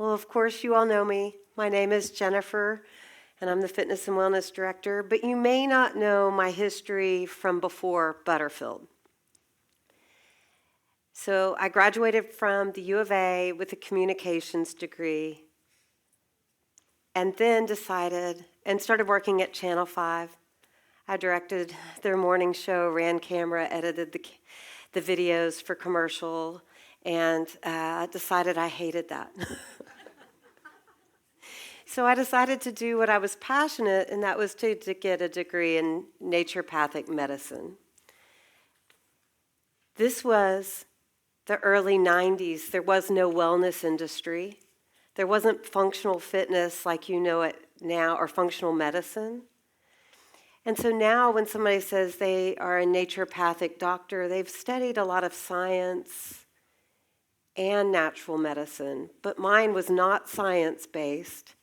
Well, of course, you all know me. My name is Jennifer, and I'm the Fitness and Wellness Director, but you may not know my history from before Butterfield. So I graduated from the U of A with a communications degree, and then decided and started working at Channel 5. I directed their morning show, ran camera, edited the videos for commercial, and decided I hated that. So I decided to do what I was passionate, and that was to get a degree in naturopathic medicine. This was the early 90s. There was no wellness industry. There wasn't functional fitness like you know it now, or functional medicine. And so now when somebody says they are a naturopathic doctor, they've studied a lot of science and natural medicine, but mine was not science-based.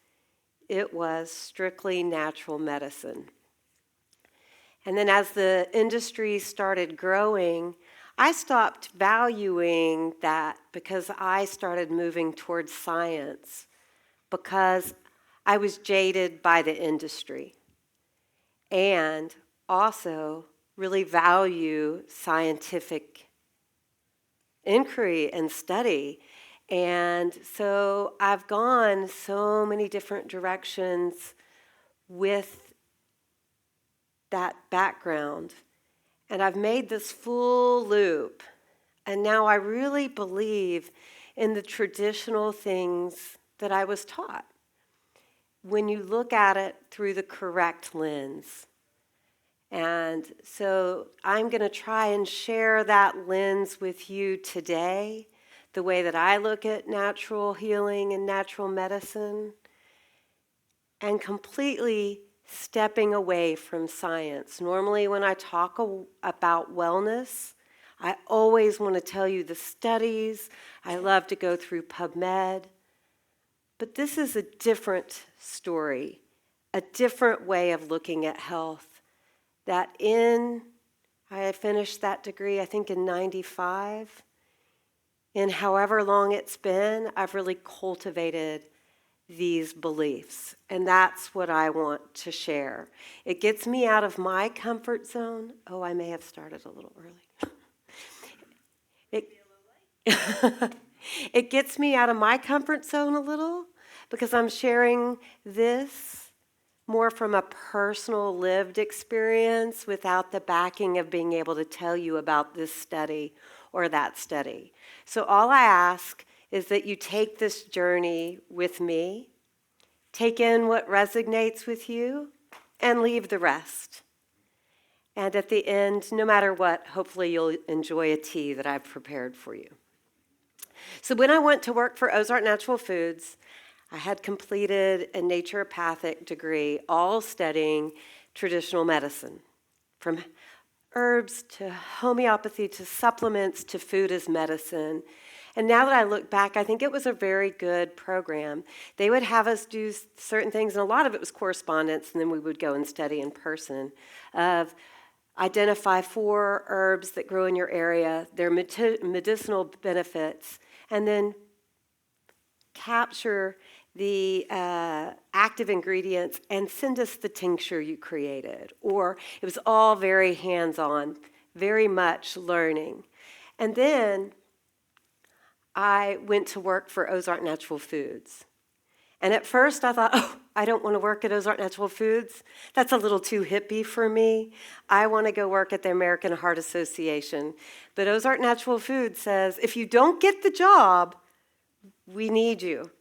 It was strictly natural medicine. And then as the industry started growing, I stopped valuing that because I started moving towards science, because I was jaded by the industry and also really value scientific inquiry and study. And so I've gone so many different directions with that background. And I've made this full loop. And now I really believe in the traditional things that I was taught when you look at it through the correct lens. And so I'm going to try and share that lens with you today, the way that I look at natural healing and natural medicine, and completely stepping away from science. Normally when I talk about wellness, I always want to tell you the studies. I love to go through PubMed. But this is a different story, a different way of looking at health. I finished that degree, I think, in 95. In however long it's been, I've really cultivated these beliefs, and that's what I want to share. It gets me out of my comfort zone. Oh, I may have started a little early. It gets me out of my comfort zone a little because I'm sharing this more from a personal lived experience without the backing of being able to tell you about this study or that study. So all I ask is that you take this journey with me, take in what resonates with you, and leave the rest. And at the end, no matter what, hopefully you'll enjoy a tea that I've prepared for you. So when I went to work for Ozark Natural Foods, I had completed a naturopathic degree, all studying traditional medicine, from herbs to homeopathy to supplements to food as medicine. And now that I look back, I think it was a very good program. They would have us do certain things, and a lot of it was correspondence, and then we would go and study in person, of identify 4 herbs that grow in your area, their medicinal benefits, and then capture the active ingredients and send us the tincture you created. Or it was all very hands-on, very much learning. And then I went to work for Ozark Natural Foods. And at first I thought, oh, I don't want to work at Ozark Natural Foods. That's a little too hippie for me. I want to go work at the American Heart Association. But Ozark Natural Foods says, if you don't get the job, we need you.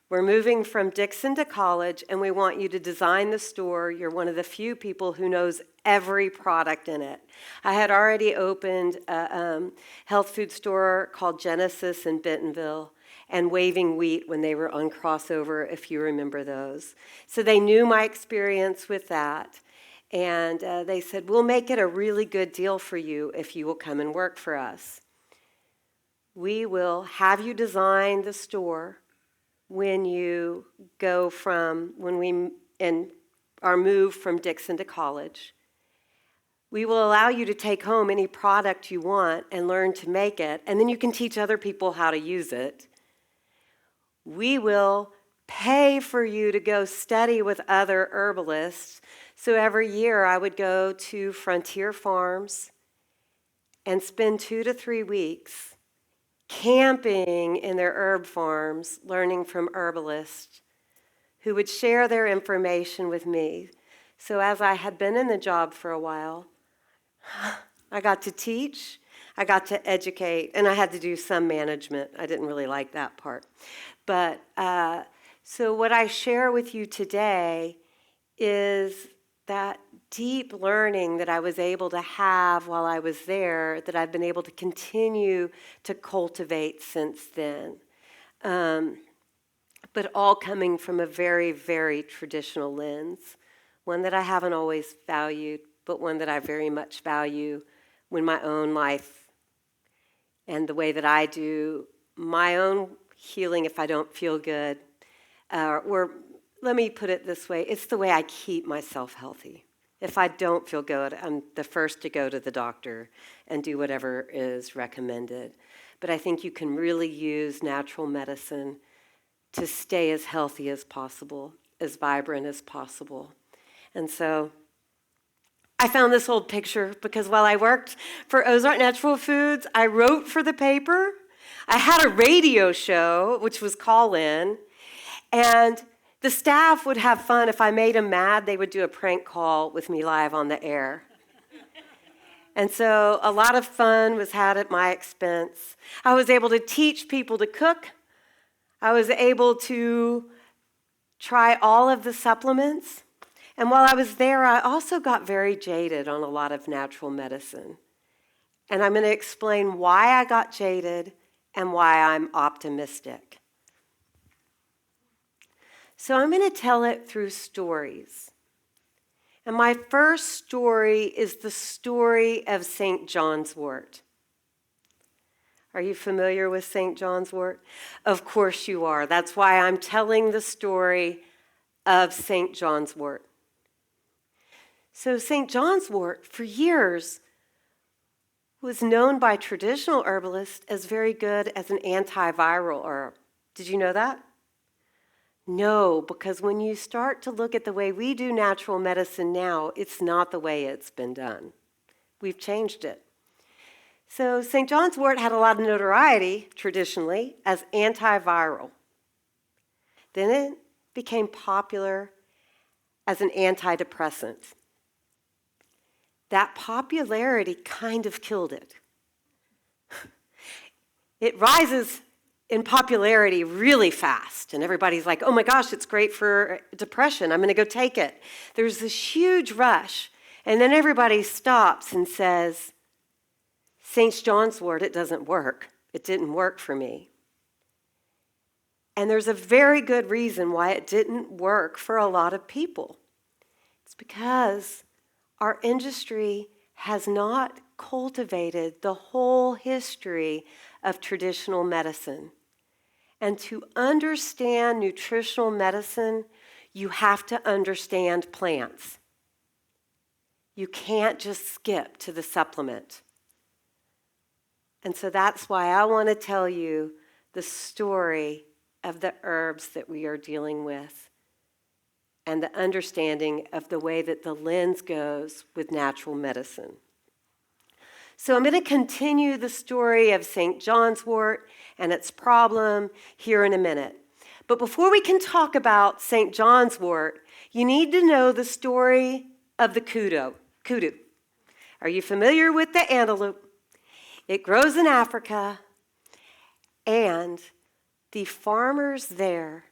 We're moving from Dixon to college, and we want you to design the store. You're one of the few people who knows every product in it. I had already opened a health food store called Genesis in Bentonville, and Waving Wheat when they were on crossover, if you remember those. So they knew my experience with that, and they said, we'll make it a really good deal for you if you will come and work for us. We will have you design the store when you go when we are moved from Dixon to college. We will allow you to take home any product you want and learn to make it, and then you can teach other people how to use it. We will pay for you to go study with other herbalists. So every year I would go to frontier farms and spend 2 to 3 weeks camping in their herb farms, learning from herbalists who would share their information with me. So as I had been in the job for a while, I got to teach, I got to educate, and I had to do some management. I didn't really like that part. But so what I share with you today is that deep learning that I was able to have while I was there, that I've been able to continue to cultivate since then. But all coming from a very, very traditional lens, one that I haven't always valued, but one that I very much value when my own life and the way that I do my own healing if I don't feel good, or let me put it this way, it's the way I keep myself healthy. If I don't feel good, I'm the first to go to the doctor and do whatever is recommended. But I think you can really use natural medicine to stay as healthy as possible, as vibrant as possible. And so I found this old picture because while I worked for Ozark Natural Foods, I wrote for the paper. I had a radio show, which was Call-In, and the staff would have fun. If I made them mad, they would do a prank call with me live on the air. And so a lot of fun was had at my expense. I was able to teach people to cook. I was able to try all of the supplements. And while I was there, I also got very jaded on a lot of natural medicine. And I'm going to explain why I got jaded and why I'm optimistic. So I'm going to tell it through stories. And my first story is the story of St. John's wort. Are you familiar with St. John's wort? Of course you are. That's why I'm telling the story of St. John's wort. So St. John's wort, for years, was known by traditional herbalists as very good as an antiviral herb. Did you know that? No, because when you start to look at the way we do natural medicine now, it's not the way it's been done. We've changed it. So St. John's wort had a lot of notoriety, traditionally, as antiviral. Then it became popular as an antidepressant. That popularity kind of killed it. It rises in popularity really fast, and everybody's like, oh my gosh, it's great for depression, I'm going to go take it. There's this huge rush, and then everybody stops and says, St. John's wort, it doesn't work. It didn't work for me. And there's a very good reason why it didn't work for a lot of people. It's because our industry has not cultivated the whole history of traditional medicine. And to understand nutritional medicine, you have to understand plants. You can't just skip to the supplement. And so that's why I want to tell you the story of the herbs that we are dealing with and the understanding of the way that the lens goes with natural medicine. So I'm going to continue the story of St. John's wort and its problem here in a minute. But before we can talk about St. John's wort, you need to know the story of the kudu. Are you familiar with the antelope? It grows in Africa, and the farmers there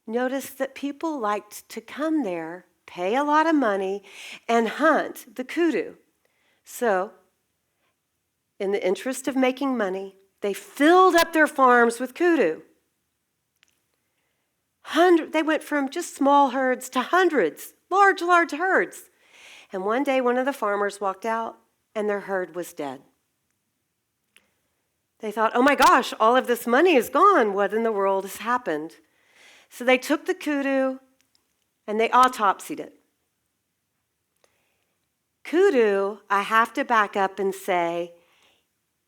noticed that people liked to come there, pay a lot of money, and hunt the kudu. So, in the interest of making money, they filled up their farms with kudu. They went from just small herds to hundreds, large herds. And one day, one of the farmers walked out, and their herd was dead. They thought, oh my gosh, all of this money is gone. What in the world has happened? So they took the kudu and they autopsied it. Kudu, I have to back up and say,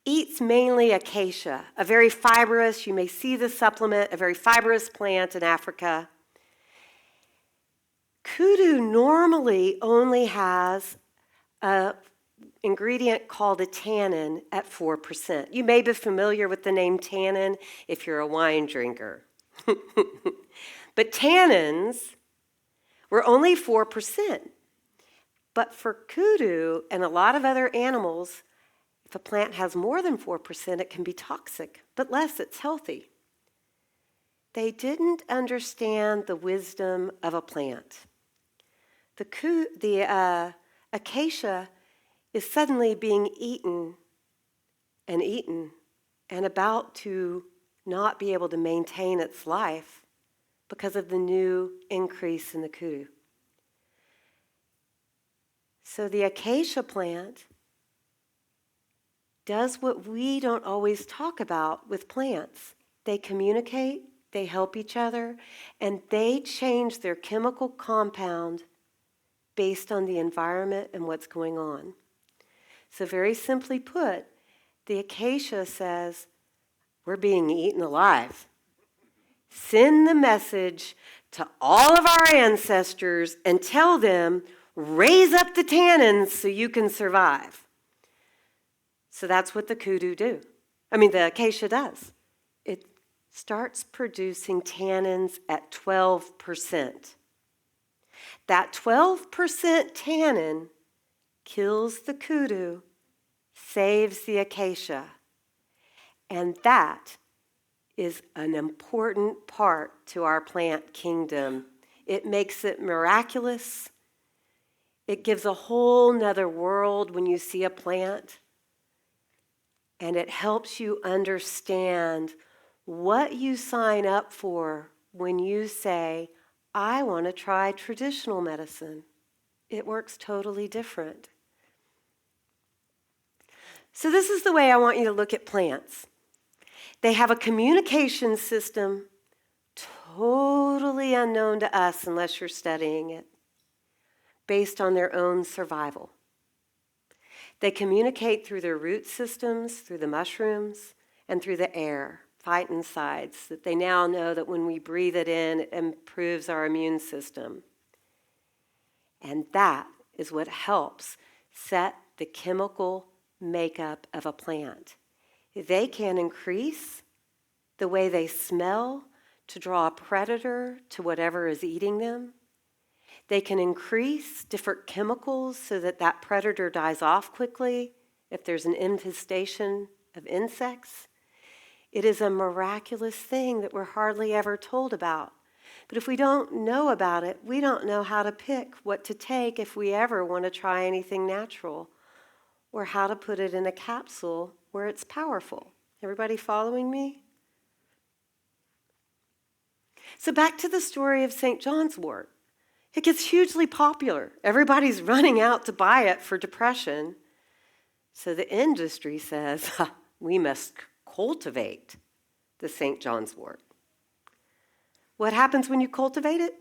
eats mainly acacia, a very fibrous, you may see the supplement, a very fibrous plant in Africa. Kudu normally only has an ingredient called a tannin at 4%. You may be familiar with the name tannin if you're a wine drinker. But tannins were only 4%. But for kudu and a lot of other animals, if a plant has more than 4%, it can be toxic, but less, it's healthy. They didn't understand the wisdom of a plant. The acacia is suddenly being eaten and about to not be able to maintain its life because of the new increase in the kudu. So the acacia plant does what we don't always talk about with plants. They communicate, they help each other, and they change their chemical compound based on the environment and what's going on. So very simply put, the acacia says, we're being eaten alive. Send the message to all of our ancestors and tell them, raise up the tannins so you can survive. So that's what the the acacia does. It starts producing tannins at 12%. That 12% tannin kills the kudu, saves the acacia. And that is an important part to our plant kingdom. It makes it miraculous. It gives a whole nother world when you see a plant. And it helps you understand what you sign up for when you say, I want to try traditional medicine. It works totally different. So this is the way I want you to look at plants. They have a communication system totally unknown to us unless you're studying it, based on their own survival. They communicate through their root systems, through the mushrooms, and through the air, phytoncides, that they now know that when we breathe it in, it improves our immune system. And that is what helps set the chemical makeup of a plant. They can increase the way they smell to draw a predator to whatever is eating them. They can increase different chemicals so that that predator dies off quickly if there's an infestation of insects. It is a miraculous thing that we're hardly ever told about. But if we don't know about it, we don't know how to pick what to take if we ever want to try anything natural, or how to put it in a capsule where it's powerful. Everybody following me? So back to the story of St. John's wort. It gets hugely popular. Everybody's running out to buy it for depression. So the industry says, we must cultivate the St. John's wort. What happens when you cultivate it?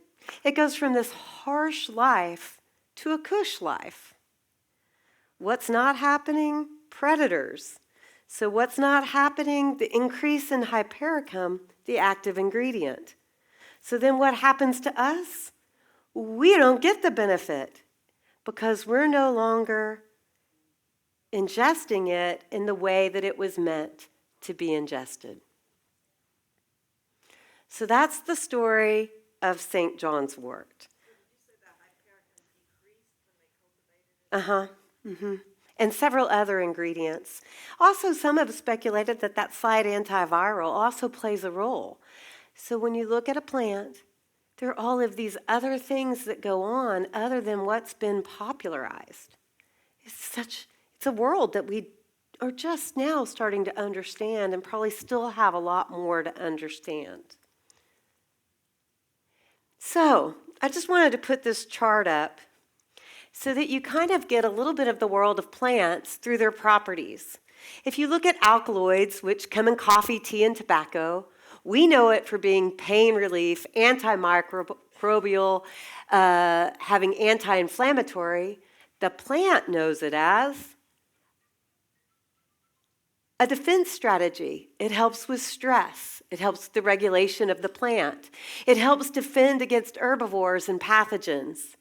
It goes from this harsh life to a cush life. What's not happening? Predators. So what's not happening? The increase in hypericum, the active ingredient. So then what happens to us? We don't get the benefit because we're no longer ingesting it in the way that it was meant to be ingested. So that's the story of St. John's wort. And several other ingredients. Also, some have speculated that that slight antiviral also plays a role. So when you look at a plant, there are all of these other things that go on other than what's been popularized. It's a world that we are just now starting to understand and probably still have a lot more to understand. So I just wanted to put this chart up so that you kind of get a little bit of the world of plants through their properties. If you look at alkaloids, which come in coffee, tea, and tobacco, we know it for being pain relief, antimicrobial, having anti-inflammatory. The plant knows it as a defense strategy. It helps with stress. It helps the regulation of the plant. It helps defend against herbivores and pathogens.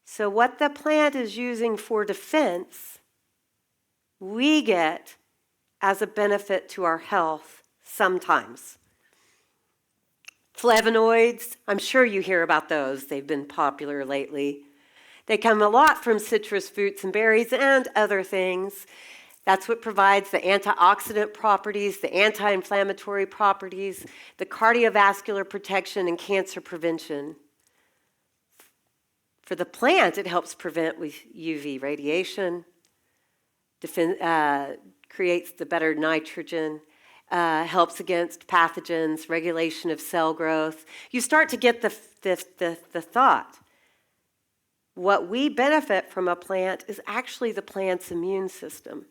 So what the plant is using for defense, we get as a benefit to our health sometimes. Flavonoids, I'm sure you hear about those. They've been popular lately. They come a lot from citrus fruits and berries and other things. That's what provides the antioxidant properties, the anti-inflammatory properties, the cardiovascular protection, and cancer prevention. For the plant, it helps prevent with UV radiation, creates the better nitrogen, helps against pathogens, regulation of cell growth. You start to get the thought. What we benefit from a plant is actually the plant's immune system.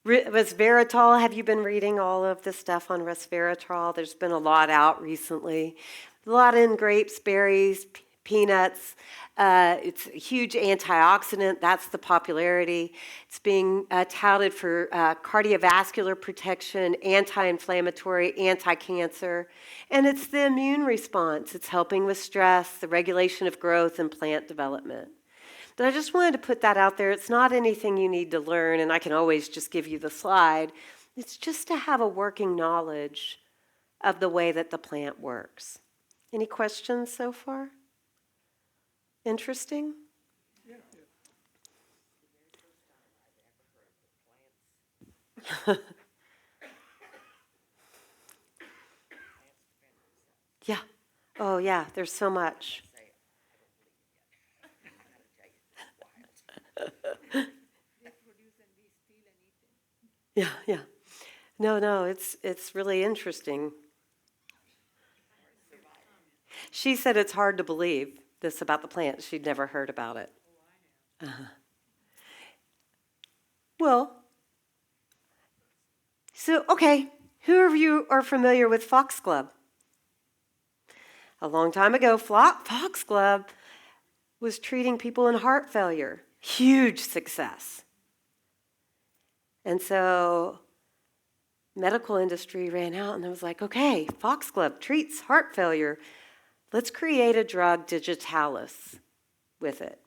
Resveratrol, have you been reading all of this stuff on resveratrol? There's been a lot out recently. A lot in grapes, berries, peanuts. It's a huge antioxidant. That's the popularity. It's being touted for cardiovascular protection, anti-inflammatory, anti-cancer. And it's the immune response. It's helping with stress, the regulation of growth, and plant development. But I just wanted to put that out there. It's not anything you need to learn, and I can always just give you the slide. It's just to have a working knowledge of the way that the plant works. Any questions so far? Interesting? Yeah. Oh, yeah, there's so much. Yeah. No, it's really interesting. She said it's hard to believe this about the plant. She'd never heard about it. Well, so, okay, who of you are familiar with Foxglove? A long time ago, Foxglove was treating people in heart failure. Huge success. And so medical industry ran out and it was like, okay, Foxglove treats heart failure. Let's create a drug, digitalis, with it.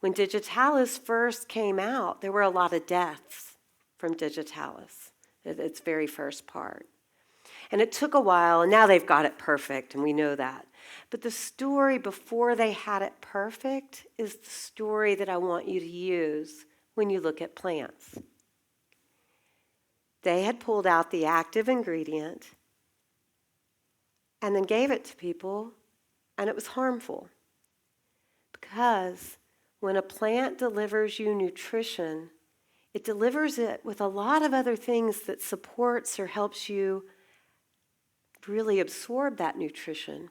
When digitalis first came out, there were a lot of deaths from digitalis, its very first part. And it took a while, and now they've got it perfect, and we know that. But the story before they had it perfect is the story that I want you to use when you look at plants. They had pulled out the active ingredient and then gave it to people, and it was harmful. Because when a plant delivers you nutrition, it delivers it with a lot of other things that supports or helps you really absorb that nutrition.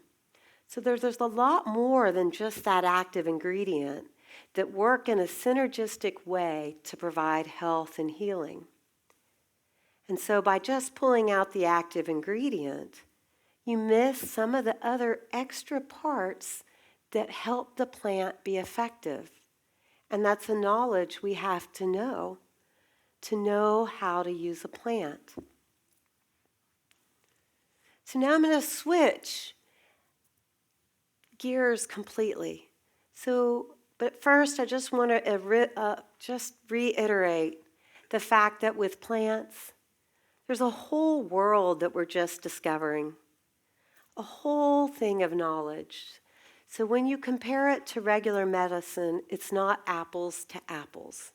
So there's a lot more than just that active ingredient that work in a synergistic way to provide health and healing. And so by just pulling out the active ingredient, you miss some of the other extra parts that help the plant be effective. And that's a knowledge we have to know how to use a plant. So now I'm going to switch gears completely. But first I just want to just reiterate the fact that with plants, there's a whole world that we're just discovering, a whole thing of knowledge. So when you compare it to regular medicine, it's not apples to apples.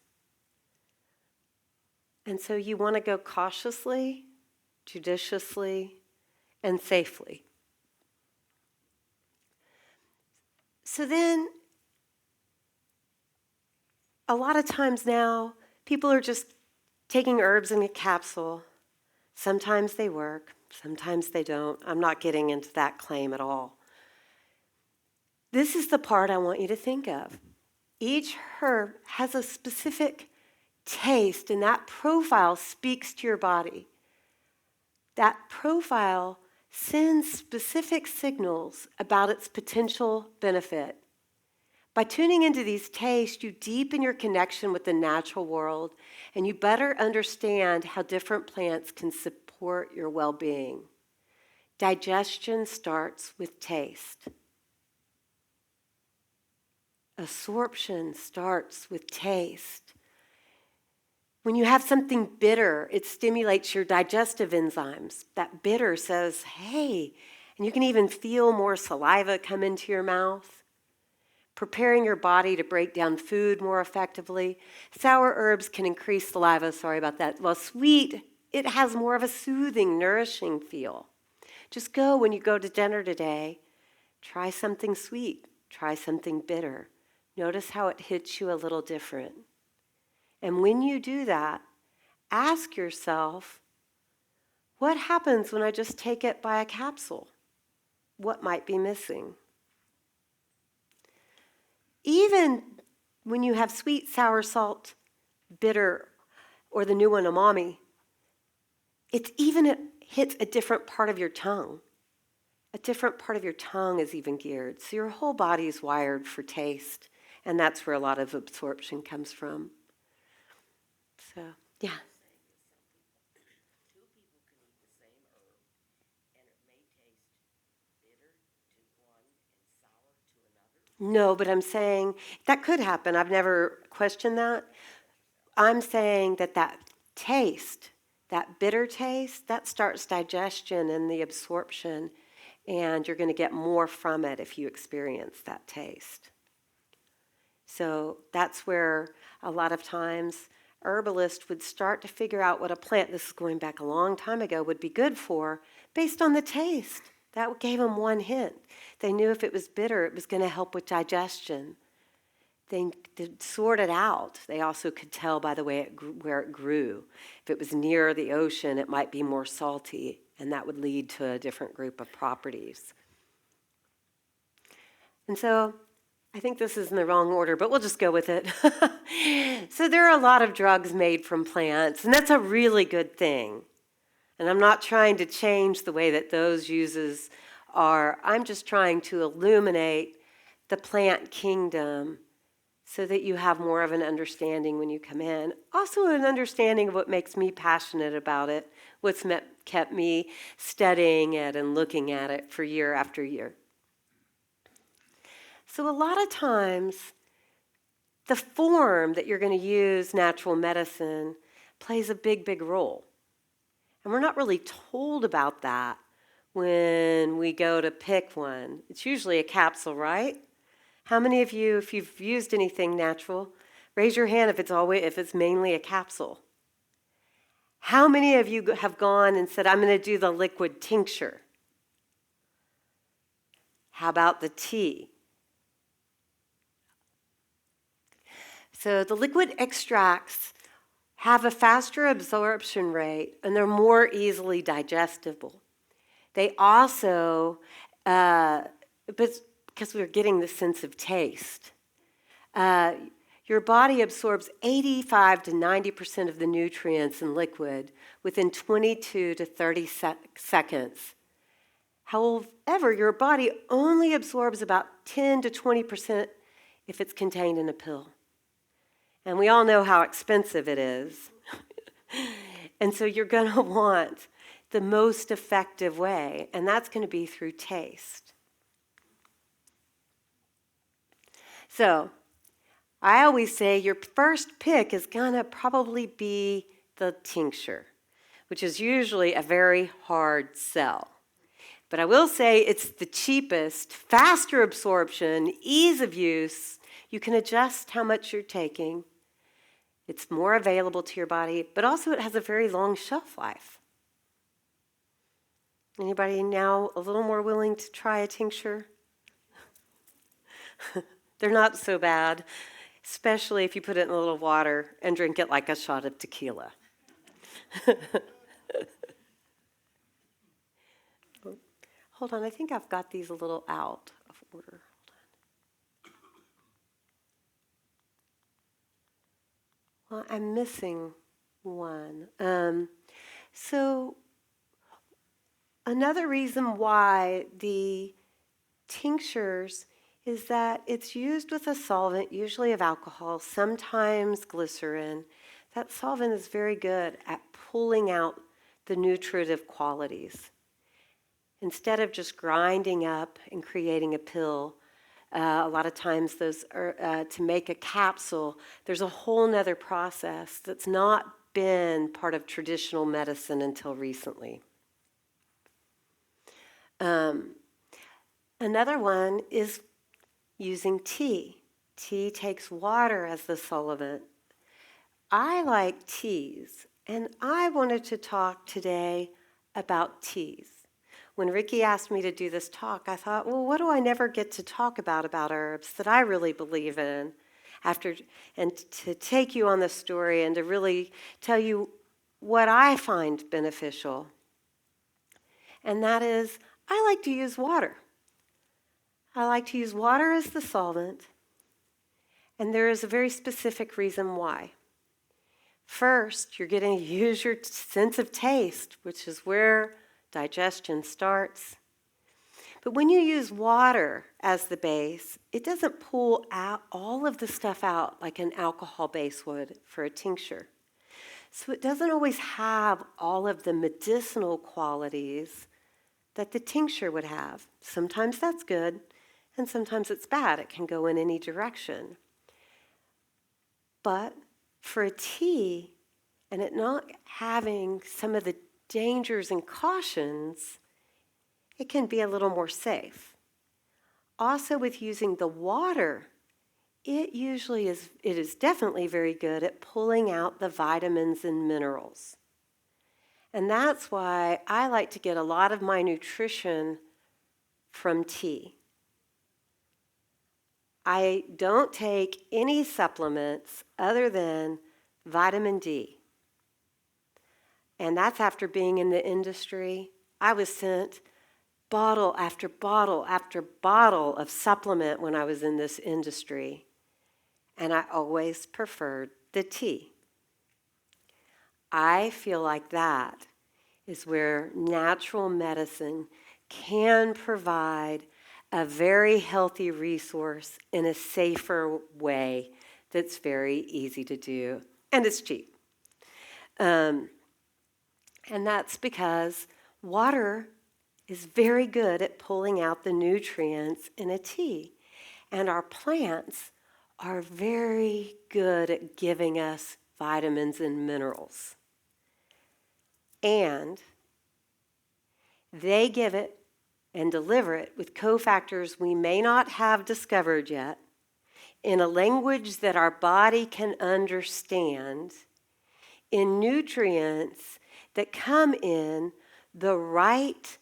And so you want to go cautiously, judiciously, and safely. So then, a lot of times now, people are just taking herbs in a capsule. Sometimes they work, sometimes they don't. I'm not getting into that claim at all. This is the part I want you to think of. Each herb has a specific taste, and that profile speaks to your body. That profile sends specific signals about its potential benefit. By tuning into these tastes, you deepen your connection with the natural world, and you better understand how different plants can support your well-being. Digestion starts with taste. Absorption starts with taste. When you have something bitter, it stimulates your digestive enzymes. That bitter says, hey, and you can even feel more saliva come into your mouth, preparing your body to break down food more effectively. Sour herbs can increase saliva, sorry about that. While sweet, it has more of a soothing, nourishing feel. Just go when you go to dinner today, try something sweet, try something bitter. Notice how it hits you a little different. And when you do that, ask yourself, what happens when I just take it by a capsule? What might be missing? Even when you have sweet, sour, salt, bitter, or the new one, umami, it hits a different part of your tongue. A different part of your tongue is even geared. So your whole body is wired for taste, and that's where a lot of absorption comes from. So, yeah. Two people can eat the same herb, and it may taste bitter to one and sour to another. No, but I'm saying that could happen. I've never questioned that. I'm saying that taste, that bitter taste, that starts digestion and the absorption, and you're going to get more from it if you experience that taste. So that's where a lot of times herbalists would start to figure out what a plant, this is going back a long time ago, would be good for based on the taste. That gave them one hint. They knew if it was bitter, it was going to help with digestion. They sorted out. They also could tell by the way where it grew. If it was near the ocean, it might be more salty, and that would lead to a different group of properties. And so I think this is in the wrong order, but we'll just go with it. So there are a lot of drugs made from plants, and that's a really good thing. And I'm not trying to change the way that those uses are. I'm just trying to illuminate the plant kingdom so that you have more of an understanding when you come in. Also an understanding of what makes me passionate about it, what's kept me studying it and looking at it for year after year. So a lot of times, the form that you're going to use natural medicine plays a big, big role. And we're not really told about that when we go to pick one. It's usually a capsule, right? How many of you, if you've used anything natural, raise your hand if it's mainly a capsule. How many of you have gone and said, I'm going to do the liquid tincture? How about the tea? So the liquid extracts have a faster absorption rate, and they're more easily digestible. They also, because we're getting the sense of taste, your body absorbs 85 to 90% of the nutrients in liquid within 22 to 30 seconds. However, your body only absorbs about 10 to 20% if it's contained in a pill. And we all know how expensive it is. And so you're going to want the most effective way, and that's going to be through taste. So I always say your first pick is going to probably be the tincture, which is usually a very hard sell. But I will say it's the cheapest, faster absorption, ease of use. You can adjust how much you're taking. It's more available to your body, but also it has a very long shelf life. Anybody now a little more willing to try a tincture? They're not so bad, especially if you put it in a little water and drink it like a shot of tequila. Hold on, I think I've got these a little out of order. Well, I'm missing one. So another reason why the tinctures is that it's used with a solvent, usually of alcohol, sometimes glycerin. That solvent is very good at pulling out the nutritive qualities. Instead of just grinding up and creating a pill, a lot of times those are, to make a capsule, there's a whole nother process that's not been part of traditional medicine until recently. Another one is using tea. Tea takes water as the solvent. I like teas, and I wanted to talk today about teas. When Ricky asked me to do this talk, I thought, well, what do I never get to talk about herbs that I really believe in? And to take you on the story and to really tell you what I find beneficial. And that is, I like to use water. I like to use water as the solvent, and there is a very specific reason why. First, you're going to use your sense of taste, which is where digestion starts. But when you use water as the base, it doesn't pull out all of the stuff out like an alcohol base would for a tincture. So it doesn't always have all of the medicinal qualities that the tincture would have. Sometimes that's good, and sometimes it's bad. It can go in any direction. But for a tea, and it not having some of the dangers and cautions, it can be a little more safe. Also, with using the water, it is definitely very good at pulling out the vitamins and minerals. And that's why I like to get a lot of my nutrition from tea. I don't take any supplements other than vitamin D. And that's after being in the industry. I was sent bottle after bottle after bottle of supplement when I was in this industry. And I always preferred the tea. I feel like that is where natural medicine can provide a very healthy resource in a safer way that's very easy to do, and it's cheap. And that's because water is very good at pulling out the nutrients in a tea, and our plants are very good at giving us vitamins and minerals. And they give it and deliver it with cofactors we may not have discovered yet, in a language that our body can understand, in nutrients that come in the right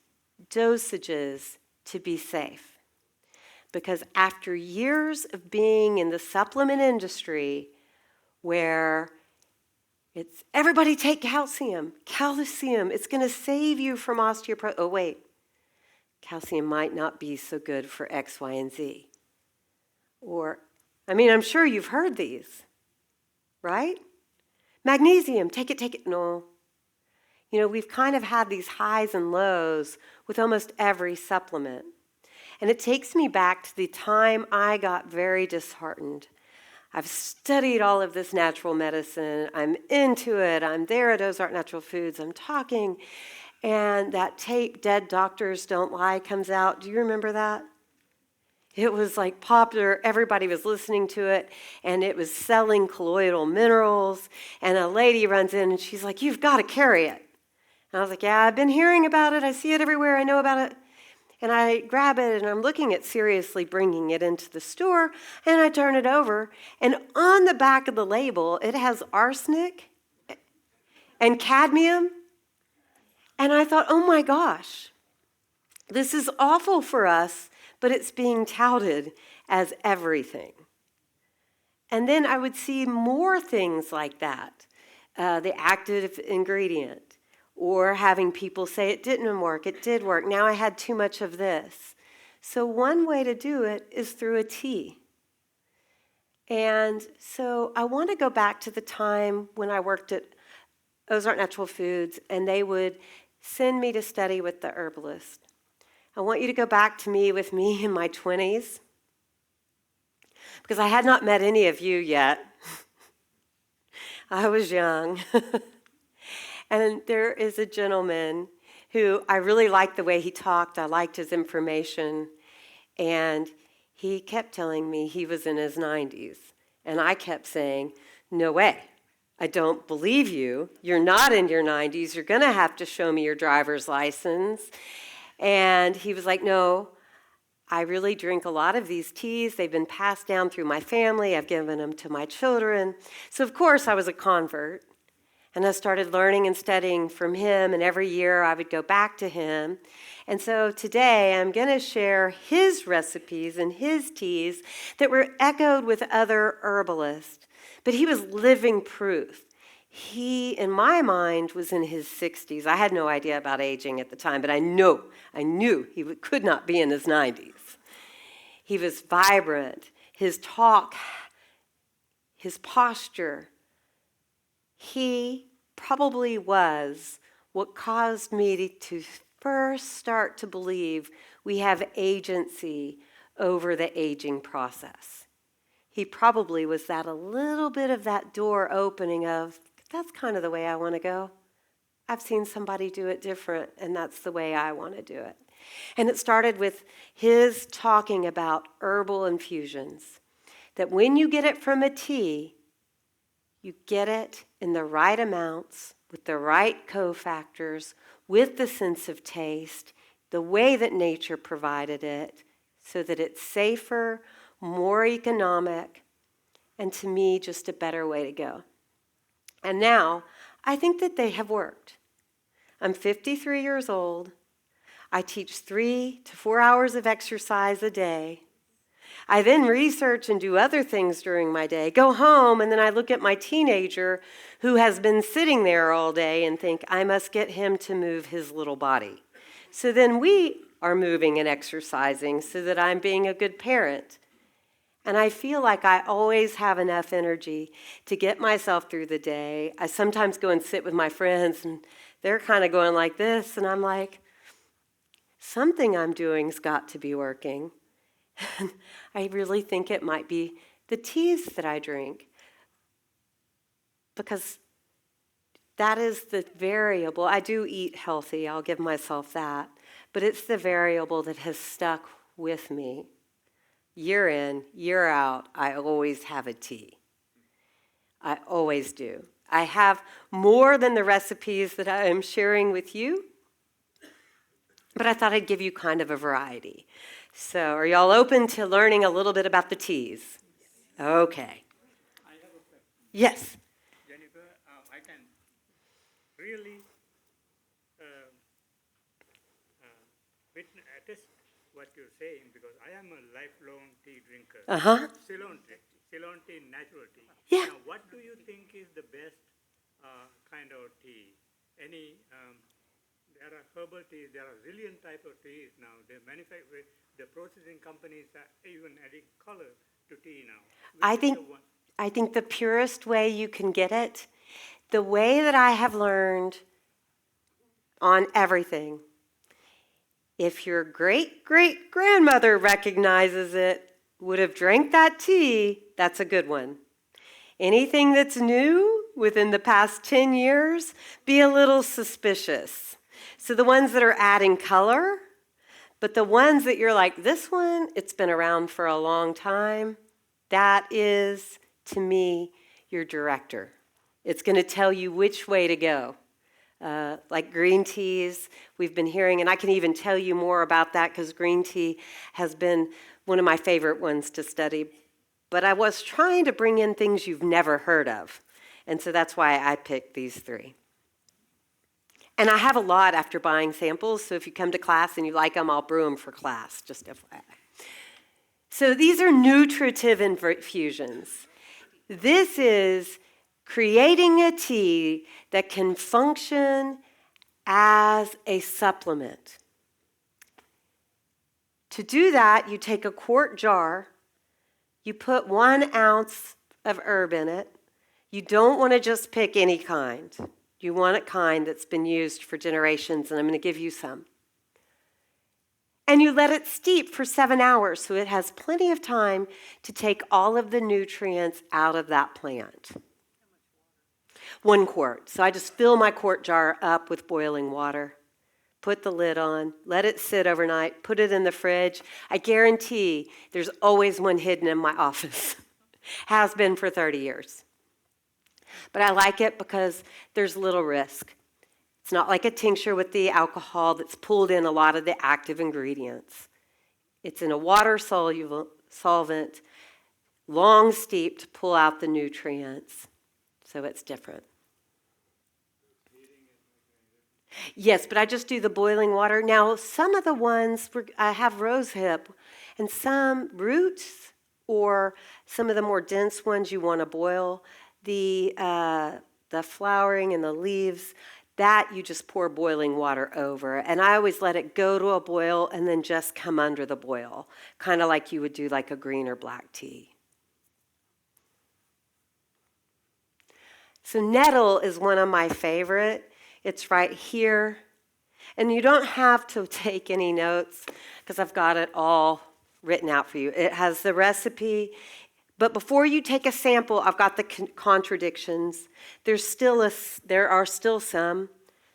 dosages to be safe. Because after years of being in the supplement industry, where it's everybody take calcium, it's going to save you from osteoporosis. Oh, wait. Calcium might not be so good for X, Y, and Z. Or, I'm sure you've heard these, right? Magnesium, take it. No. We've kind of had these highs and lows with almost every supplement. And it takes me back to the time I got very disheartened. I've studied all of this natural medicine. I'm into it. I'm there at Ozark Natural Foods. I'm talking. And that tape, Dead Doctors Don't Lie, comes out. Do you remember that? It was like popular. Everybody was listening to it. And it was selling colloidal minerals. And a lady runs in and she's like, "You've got to carry it." And I was like, "Yeah, I've been hearing about it. I see it everywhere. I know about it." And I grab it and I'm looking at seriously bringing it into the store. And I turn it over. And on the back of the label, it has arsenic and cadmium. And I thought, oh my gosh, this is awful for us, but it's being touted as everything. And then I would see more things like that, the active ingredient, or having people say it didn't work, it did work, now I had too much of this. So one way to do it is through a tea. And so I want to go back to the time when I worked at Ozark Natural Foods, and they would send me to study with the herbalist. I want you to go back to me with me in my 20s. because I had not met any of you yet. I was young. And there is a gentleman who I really liked the way he talked. I liked his information. And he kept telling me he was in his 90s. And I kept saying, no way. I don't believe you. You're not in your 90s. You're going to have to show me your driver's license. And he was like, no, I really drink a lot of these teas. They've been passed down through my family. I've given them to my children. So, of course, I was a convert. And I started learning and studying from him, and every year I would go back to him. And so today I'm going to share his recipes and his teas that were echoed with other herbalists. But he was living proof. He, in my mind, was in his 60s. I had no idea about aging at the time, but I knew he could not be in his 90s. He was vibrant. His talk, his posture, he probably was what caused me to first start to believe we have agency over the aging process. He probably was that a little bit of that door opening of, that's kind of the way I want to go. I've seen somebody do it different, and that's the way I want to do it. And it started with his talking about herbal infusions, that when you get it from a tea, you get it in the right amounts, with the right cofactors, with the sense of taste, the way that nature provided it, so that it's safer, more economic, and to me, just a better way to go. And now, I think that they have worked. I'm 53 years old. I teach 3 to 4 hours of exercise a day. I then research and do other things during my day, go home, and then I look at my teenager who has been sitting there all day and think, I must get him to move his little body. So then we are moving and exercising so that I'm being a good parent. And I feel like I always have enough energy to get myself through the day. I sometimes go and sit with my friends, and they're kind of going like this, and I'm like, something I'm doing's got to be working. And I really think it might be the teas that I drink, because that is the variable. I do eat healthy, I'll give myself that, but it's the variable that has stuck with me. Year in, year out, I always have a tea. I always do. I have more than the recipes that I am sharing with you, but I thought I'd give you kind of a variety. So are y'all open to learning a little bit about the teas? Okay. I have a question. Yes. Jennifer, I can really attest what you're saying, because I am a lifelong tea drinker. Ceylon tea, natural tea. Yeah. Now, what do you think is the best kind of tea? There are herbal teas, there are zillion type of teas now. They manufacture, the processing companies are even adding color to tea now. I think the purest way you can get it, the way that I have learned on everything, if your great-great-grandmother recognizes it, would have drank that tea, that's a good one. Anything that's new within the past 10 years, be a little suspicious. So the ones that are adding color, but the ones that you're like, this one, it's been around for a long time, that is, to me, your director. It's going to tell you which way to go. Like green teas, we've been hearing, and I can even tell you more about that because green tea has been one of my favorite ones to study. But I was trying to bring in things you've never heard of, and so that's why I picked these 3. And I have a lot after buying samples, so if you come to class and you like them, I'll brew them for class, just FYI. So these are nutritive infusions. This is creating a tea that can function as a supplement. To do that, you take a quart jar, you put 1 ounce of herb in it. You don't want to just pick any kind. You want a kind that's been used for generations, and I'm going to give you some. And you let it steep for 7 hours so it has plenty of time to take all of the nutrients out of that plant. 1 quart. So I just fill my quart jar up with boiling water. Put the lid on, let it sit overnight, put it in the fridge. I guarantee there's always one hidden in my office. Has been for 30 years. But I like it because there's little risk. It's not like a tincture with the alcohol that's pulled in a lot of the active ingredients. It's in a water-soluble solvent, long steep to pull out the nutrients. So it's different. Yes, but I just do the boiling water. Now, some of the ones, I have rosehip, and some roots or some of the more dense ones you want to boil. The flowering and the leaves, that you just pour boiling water over. And I always let it go to a boil and then just come under the boil, kind of like you would do like a green or black tea. So nettle is one of my favorite. It's right here. And you don't have to take any notes because I've got it all written out for you. It has the recipe. But before you take a sample, I've got the contradictions. There are still some.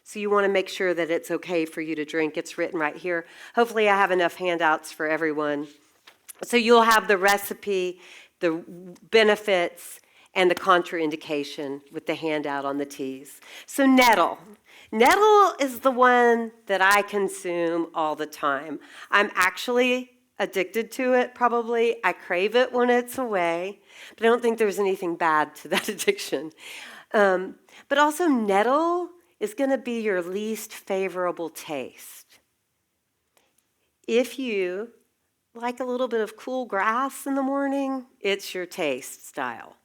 So you want to make sure that it's okay for you to drink. It's written right here. Hopefully I have enough handouts for everyone. So you'll have the recipe, the benefits, and the contraindication with the handout on the teas. So nettle. Nettle is the one that I consume all the time. I'm actually addicted to it, probably. I crave it when it's away, but I don't think there's anything bad to that addiction. But also nettle is going to be your least favorable taste. If you like a little bit of cool grass in the morning, it's your taste style,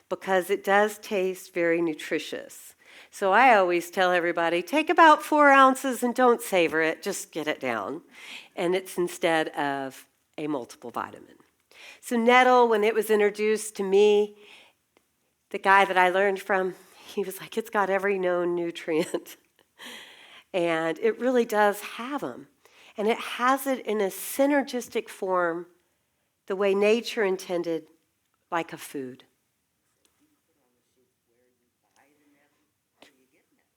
because it does taste very nutritious. So I always tell everybody, take about 4 ounces and don't savor it, just get it down. And it's instead of a multiple vitamin. So nettle, when it was introduced to me, the guy that I learned from, he was like, it's got every known nutrient. And it really does have them. And it has it in a synergistic form, the way nature intended, like a food.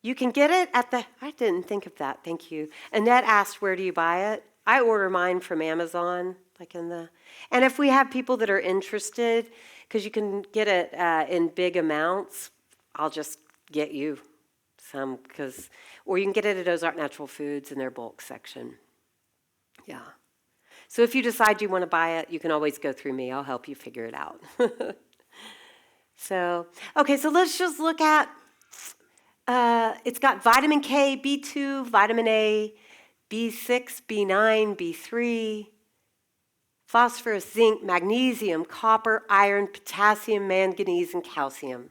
You can get it at I didn't think of that, thank you. Annette asked, where do you buy it? I order mine from Amazon, and if we have people that are interested, because you can get it in big amounts, I'll just get you some, or you can get it at Ozark Natural Foods in their bulk section. Yeah. So if you decide you want to buy it, you can always go through me. I'll help you figure it out. So let's just look at, it's got vitamin K, B2, vitamin A, B6, B9, B3, phosphorus, zinc, magnesium, copper, iron, potassium, manganese, and calcium.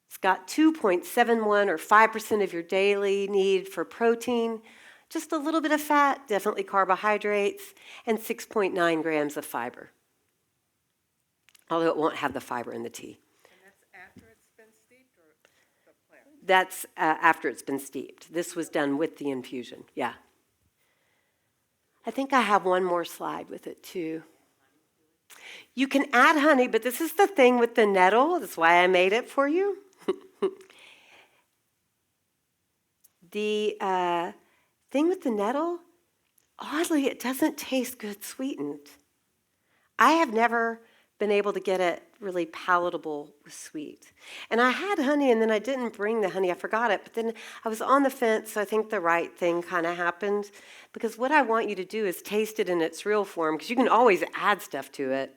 It's got 2.71 or 5% of your daily need for protein, just a little bit of fat, definitely carbohydrates, and 6.9 grams of fiber. Although it won't have the fiber in the tea. And that's after it's been steeped, or the plant? That's after it's been steeped. This was done with the infusion, yeah. I think I have one more slide with it too. You can add honey, but this is the thing with the nettle. That's why I made it for you. The thing with the nettle, oddly, it doesn't taste good sweetened. I have never been able to get it really palatable with sweet. And I had honey, and then I didn't bring the honey. I forgot it. But then I was on the fence, so I think the right thing kind of happened. Because what I want you to do is taste it in its real form, because you can always add stuff to it.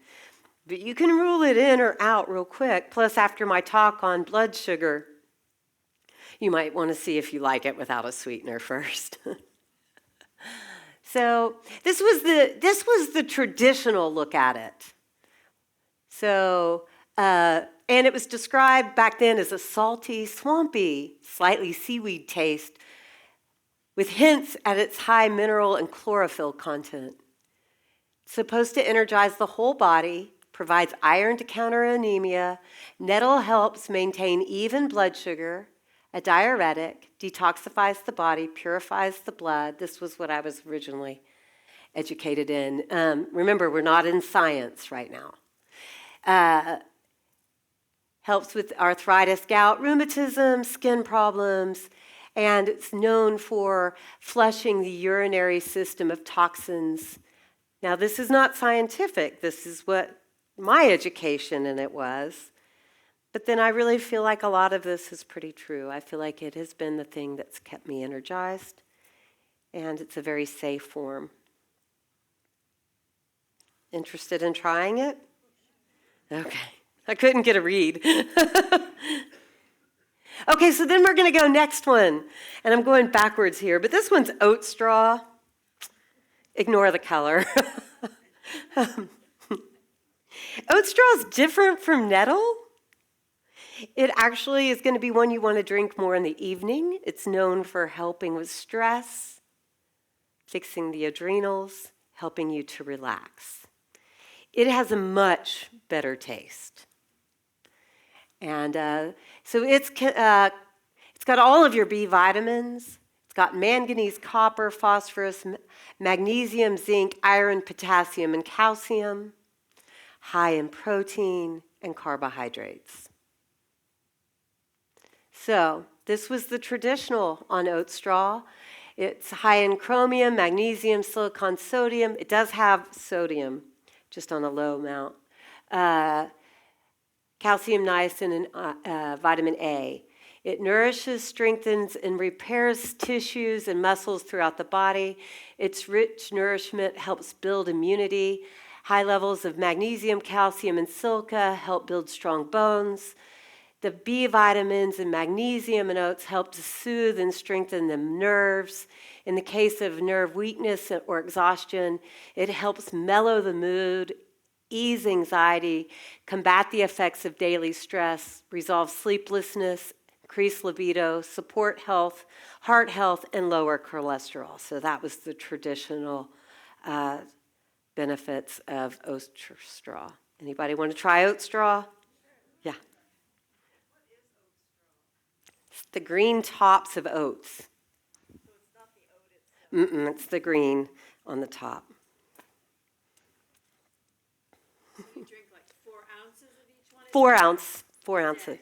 But you can rule it in or out real quick. Plus, after my talk on blood sugar, you might want to see if you like it without a sweetener first. So this was the traditional look at it. So, and it was described back then as a salty, swampy, slightly seaweed taste with hints at its high mineral and chlorophyll content. It's supposed to energize the whole body, provides iron to counter anemia. Nettle helps maintain even blood sugar, a diuretic, detoxifies the body, purifies the blood. This was what I was originally educated in. Remember, we're not in science right now. Helps with arthritis, gout, rheumatism, skin problems, and it's known for flushing the urinary system of toxins. Now, this is not scientific. This is what my education in it was. But then I really feel like a lot of this is pretty true. I feel like it has been the thing that's kept me energized, and it's a very safe form. Interested in trying it? Okay. I couldn't get a read. Okay, so then we're going to go next one. And I'm going backwards here, but this one's oat straw. Ignore the color. Oat straw is different from nettle. It actually is going to be one you want to drink more in the evening. It's known for helping with stress, fixing the adrenals, helping you to relax. It has a much better taste. And so it's got all of your B vitamins. It's got manganese, copper, phosphorus, magnesium, zinc, iron, potassium, and calcium. High in protein and carbohydrates. So this was the traditional on oat straw. It's high in chromium, magnesium, silicon, sodium. It does have sodium, just on a low amount. Calcium, niacin, and vitamin A. It nourishes, strengthens, and repairs tissues and muscles throughout the body. Its rich nourishment helps build immunity. High levels of magnesium, calcium, and silica help build strong bones. The B vitamins and magnesium in oats help to soothe and strengthen the nerves. In the case of nerve weakness or exhaustion, it helps mellow the mood, ease anxiety, combat the effects of daily stress, resolve sleeplessness, increase libido, support health, heart health, and lower cholesterol. So that was the traditional benefits of oat straw. Anybody want to try oat straw? Yeah. It's the green tops of oats. So it's not the oat itself. It's the green on the top. So you drink like 4 ounces of each one? 4 ounces.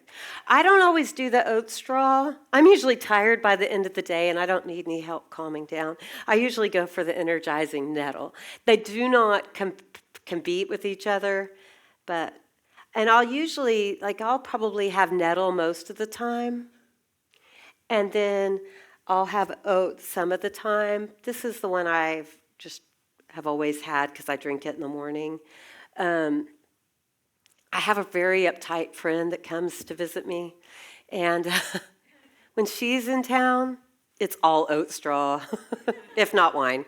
I don't always do the oat straw. I'm usually tired by the end of the day, and I don't need any help calming down. I usually go for the energizing nettle. They do not compete with each other, and I'll probably have nettle most of the time, and then I'll have oat some of the time. This is the one I have always had because I drink it in the morning. I have a very uptight friend that comes to visit me, and when she's in town, it's all oat straw, if not wine.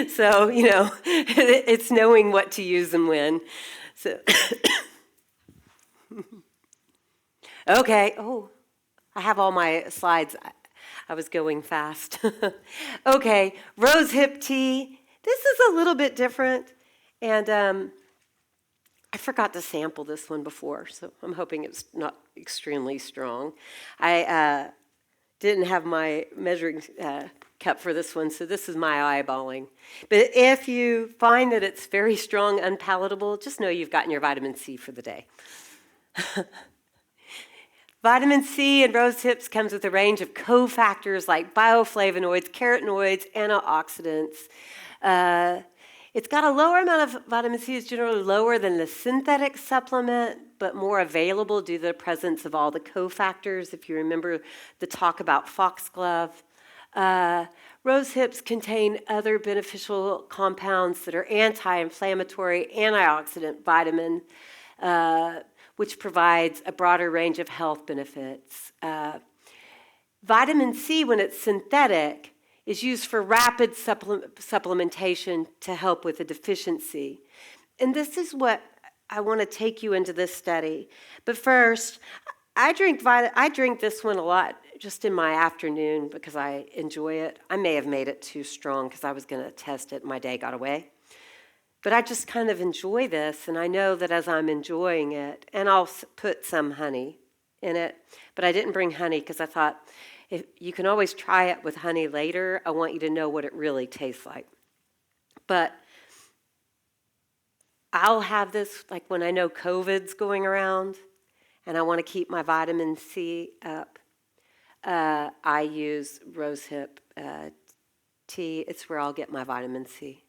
So, it's knowing what to use and when. So, okay, I have all my slides. I was going fast. Okay, rose hip tea. This is a little bit different, and I forgot to sample this one before, so I'm hoping it's not extremely strong. I didn't have my measuring cup for this one, so this is my eyeballing. But if you find that it's very strong, unpalatable, just know you've gotten your vitamin C for the day. Vitamin C in rose hips comes with a range of cofactors like bioflavonoids, carotenoids, antioxidants. It's got a lower amount of vitamin C, is generally lower than the synthetic supplement, but more available due to the presence of all the cofactors. If you remember the talk about foxglove. Rose hips contain other beneficial compounds that are anti-inflammatory, antioxidant vitamin, which provides a broader range of health benefits. Vitamin C, when it's synthetic, is used for rapid supplementation to help with a deficiency. And this is what I want to take you into this study. But first, I drink this one a lot just in my afternoon because I enjoy it. I may have made it too strong because I was going to test it and my day got away. But I just kind of enjoy this, and I know that as I'm enjoying it, and I'll put some honey in it, but I didn't bring honey because I thought, if you can always try it with honey later. I want you to know what it really tastes like. But I'll have this, like when I know COVID's going around and I want to keep my vitamin C up, I use rosehip tea. It's where I'll get my vitamin C.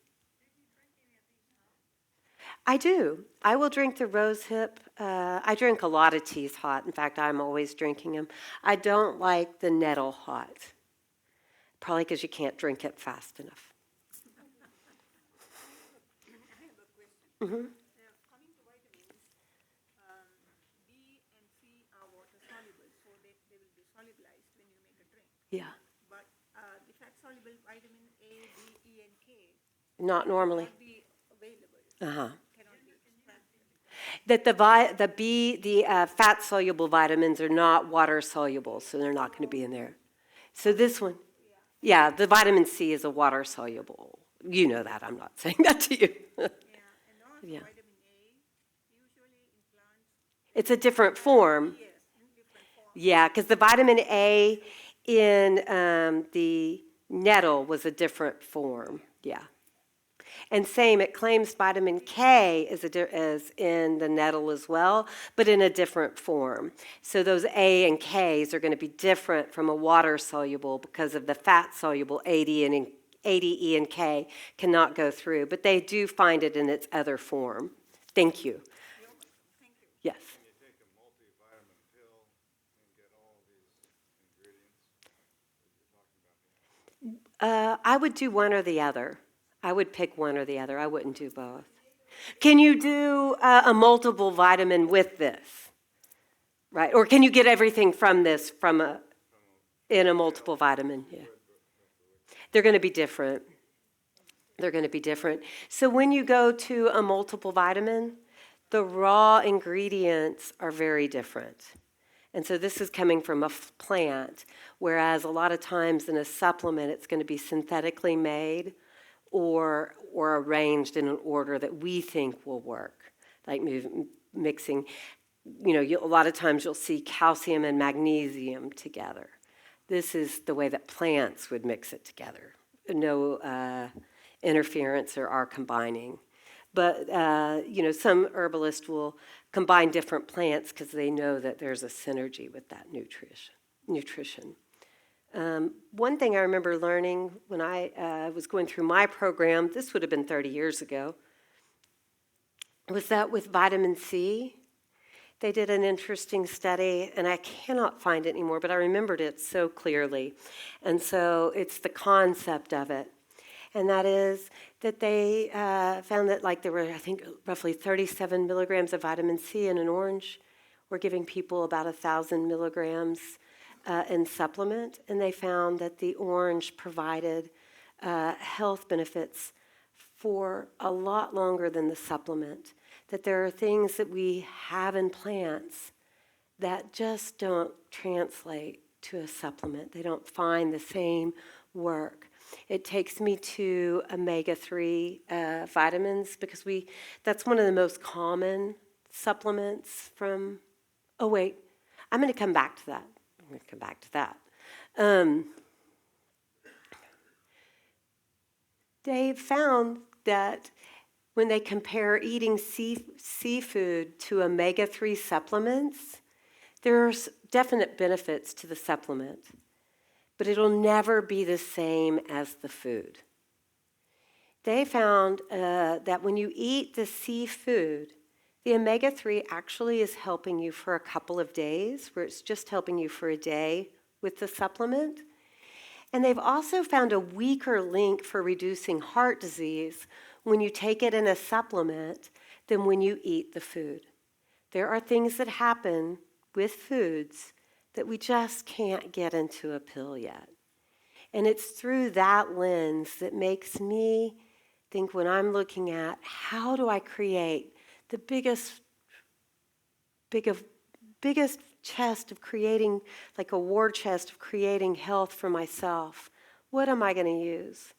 I do. I will drink the rosehip. I drink a lot of teas hot. In fact, I'm always drinking them. I don't like the nettle hot, probably because you can't drink it fast enough. Mm-hmm. Now, coming to vitamins, B and C are water soluble, so they will be solubilized when you make a drink. Yeah, But the fat soluble vitamin A, D, E, and K not normally. not be available, Uh-huh. cannot be extracted. That the fat soluble vitamins are not water soluble, so they're not going to be in there. So this one, yeah, the vitamin C is a water soluble. You know that. I'm not saying that to you. Yeah, and also Yeah. vitamin A, usually in plants, It's a different form. yes, in different forms. Yeah, because the vitamin A in the nettle was a different form. Yeah. And same, it claims vitamin K is in the nettle as well, but in a different form. So those A and Ks are going to be different from a water soluble because of the fat soluble A, D, E, and K cannot go through, but they do find it in its other form. Thank you. You're welcome, thank you. Yes. Can you take a multivitamin pill and get all these ingredients that you're talking about? I would do one or the other. I would pick one or the other. I wouldn't do both. Can you do a multiple vitamin with this? Right? Or can you get everything from this in a multiple vitamin? Yeah. They're going to be different. They're going to be different. So when you go to a multiple vitamin, the raw ingredients are very different. And so this is coming from a plant, whereas a lot of times in a supplement, it's going to be synthetically made or arranged in an order that we think will work, like mixing. You know, a lot of times you'll see calcium and magnesium together. This is the way that plants would mix it together. No interference or are combining. But, you know, some herbalists will combine different plants because they know that there's a synergy with that nutrition. One thing I remember learning when I was going through my program, this would have been 30 years ago, was that with vitamin C, they did an interesting study, and I cannot find it anymore, but I remembered it so clearly. And so it's the concept of it. And that is that they found that like there were, I think, roughly 37 milligrams of vitamin C in an orange. We're giving people about 1,000 milligrams in supplement. And they found that the orange provided health benefits for a lot longer than the supplement. That there are things that we have in plants that just don't translate to a supplement. They don't find the same work. It takes me to omega-3 vitamins because that's one of the most common supplements from, oh wait, I'm going to come back to that. They found that when they compare eating seafood to omega-3 supplements, there's definite benefits to the supplement, but it'll never be the same as the food. They found that when you eat the seafood, the omega-3 actually is helping you for a couple of days, where it's just helping you for a day with the supplement. And they've also found a weaker link for reducing heart disease when you take it in a supplement than when you eat the food. There are things that happen with foods that we just can't get into a pill yet. And it's through that lens that makes me think when I'm looking at how do I create the biggest chest of creating, like a war chest of creating health for myself, what am I going to use?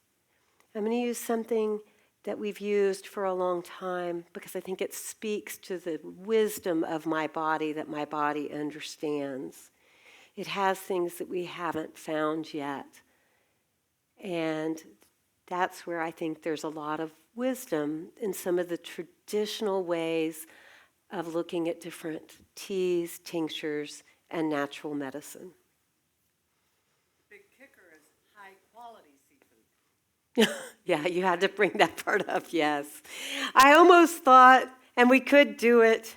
I'm going to use something that we've used for a long time because I think it speaks to the wisdom of my body that my body understands. It has things that we haven't found yet. And That's where I think there's a lot of wisdom in some of the traditional ways of looking at different teas, tinctures, and natural medicine. Big kicker is high-quality seafood. Yeah, you had to bring that part up, yes. I almost thought, and we could do it,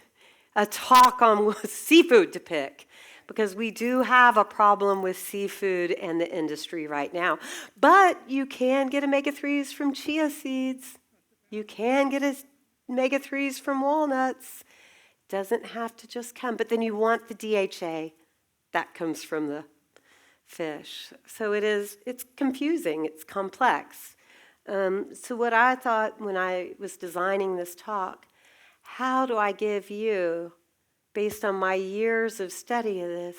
a talk on seafood to pick, because we do have a problem with seafood and the industry right now. But you can get omega-3s from chia seeds. You can get omega-3s from walnuts. Doesn't have to just come. But then you want the DHA. That comes from the fish. So it's confusing. It's complex. So what I thought when I was designing this talk, how do I give you, based on my years of study of this,